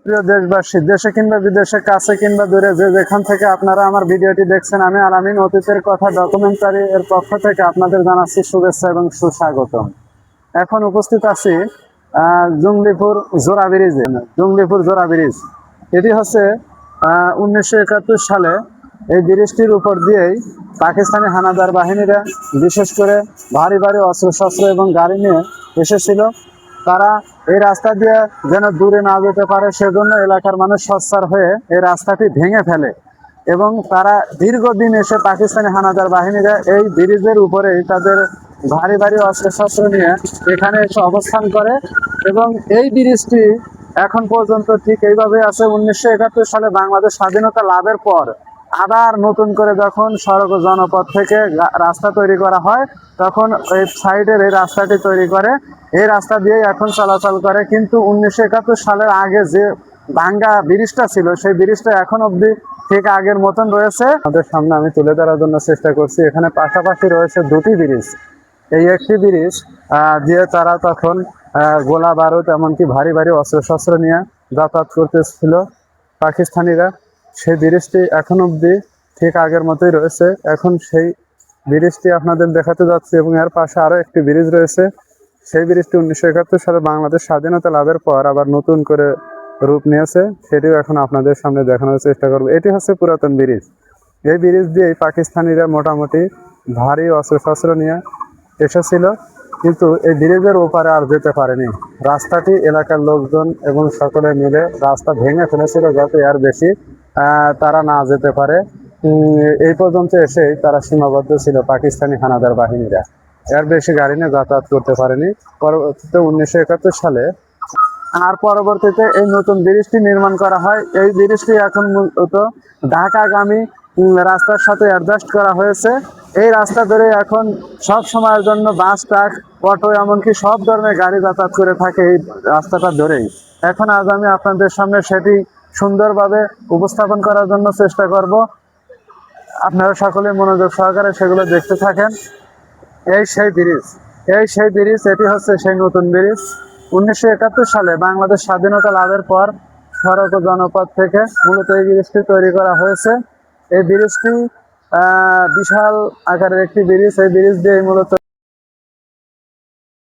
প্রিয় দেশবাসী, দেশে কিংবা বিদেশে, কাছে কিংবা দূরে, যে যেখান থেকে আপনারা আমার ভিডিওটি দেখছেন, আমি আলামিন অতীতের কথা ডকুমেন্টারি এর পক্ষ থেকে আপনাদের জানাচ্ছি শুভেচ্ছা এবং সুস্বাগতম। এখন উপস্থিত আছি জঙ্গলিপুর জোড়া ব্রিজে। জঙ্গলিপুর জোড়া ব্রিজ এটি হচ্ছে 1971 সালে এই ব্রিজটির উপর দিয়েই পাকিস্তানি হানাদার বাহিনীরা বিশেষ করে ভারী ভারী অস্ত্রশস্ত্র এবং গাড়ি নিয়ে এসেছিল। তারা এই রাস্তা দিয়ে যেন দূরে না যেতে পারে সেজন্য এলাকার মানুষ সোচ্চার হয়ে এই রাস্তাটি ভেঙে ফেলে এবং তারা দীর্ঘদিন এসে পাকিস্তানি হানাদার বাহিনীরা এই ব্রিজের উপরেই তাদের ভারী ভারী অস্ত্রশস্ত্র নিয়ে এখানে এসে অবস্থান করে এবং এই ব্রিজটি এখন পর্যন্ত ঠিক এইভাবে আছে। 1971 সালে বাংলাদেশ স্বাধীনতা লাভের পর আবার নতুন করে যখন সড়ক ও জনপথ থেকে রাস্তা তৈরি করা হয় তখন এই সাইডের এই রাস্তাটি তৈরি করে, এই রাস্তা দিয়ে এখন চলাচল করে। কিন্তু 1971 সালের আগে যে ভাঙ্গা ব্রিজটা ছিল সেই ব্রিজটা এখন অবধি ঠিক আগের মতন রয়েছে। আমাদের সামনে আমি তুলে ধরার জন্য চেষ্টা করছি। এখানে পাশাপাশি রয়েছে দুটি ব্রিজ। এই একটি ব্রিজ দিয়ে তারা তখন গোলা বারুদ এমনকি ভারী ভারী অস্ত্রশস্ত্র নিয়ে যাতায়াত করতেছিল পাকিস্তানিরা। সেই ব্রিজটি এখন অবধি ঠিক আগের মতোই রয়েছে। এখন সেই ব্রিজটি আপনাদের দেখাতে যাচ্ছি এবং এর পাশে আরো একটি ব্রিজ রয়েছে। সেই ব্রিজটি 1971 সালে বাংলাদেশ স্বাধীনতা লাভের পর আবার নতুন করে রূপ নিয়েছে, সেটিও এখন আপনাদের সামনে দেখানোর চেষ্টা করব। এটি হচ্ছে পুরাতন ব্রিজ। এই ব্রিজ দিয়েই পাকিস্তানিরা মোটামুটি ভারী অস্ত্রশস্ত্র নিয়ে এসেছিল, কিন্তু এই ব্রিজের ওপারে আর যেতে পারেনি। রাস্তাটি এলাকার লোকজন এবং সকলে মিলে রাস্তা ভেঙে ফেলেছিল যাতে আর বেশি তারা না যেতে পারে। এই পর্যন্ত এসেই তারা সীমাবদ্ধ ছিল পাকিস্তানি হানাদার বাহিনীরা, এর বেশি গাড়ি নিয়ে যাতায়াত করতে পারেনি। পরবর্তীতে 1971 সালে পরবর্তীতে এই নতুন ব্রিজটি নির্মাণ করা হয়। এই ব্রিজটি এখন মূলত ঢাকাগামী রাস্তার সাথে অ্যাডজাস্ট করা হয়েছে। এই রাস্তা ধরে এখন সব সময়ের জন্য বাস, ট্রাক, অটো এমনকি সব ধরনের গাড়ি যাতায়াত করে থাকে এই রাস্তাটা ধরেই। এখন আজ আমি আপনাদের সামনে সেটি সুন্দরভাবে উপস্থাপন করার জন্য চেষ্টা করব। আপনারা সকলে মনোযোগ সহকারে সেগুলো দেখতে থাকেন। এই সেই ব্রিজ, এটি হচ্ছে সেই নতুন ব্রিজ। 1971 সালে বাংলাদেশ স্বাধীনতা লাভের পর সড়ক ও জনপথ থেকে মূলত এই ব্রিজটি তৈরি করা হয়েছে। এই ব্রিজটি বিশাল আকারের একটি ব্রিজ। এই ব্রিজ দিয়ে মূলত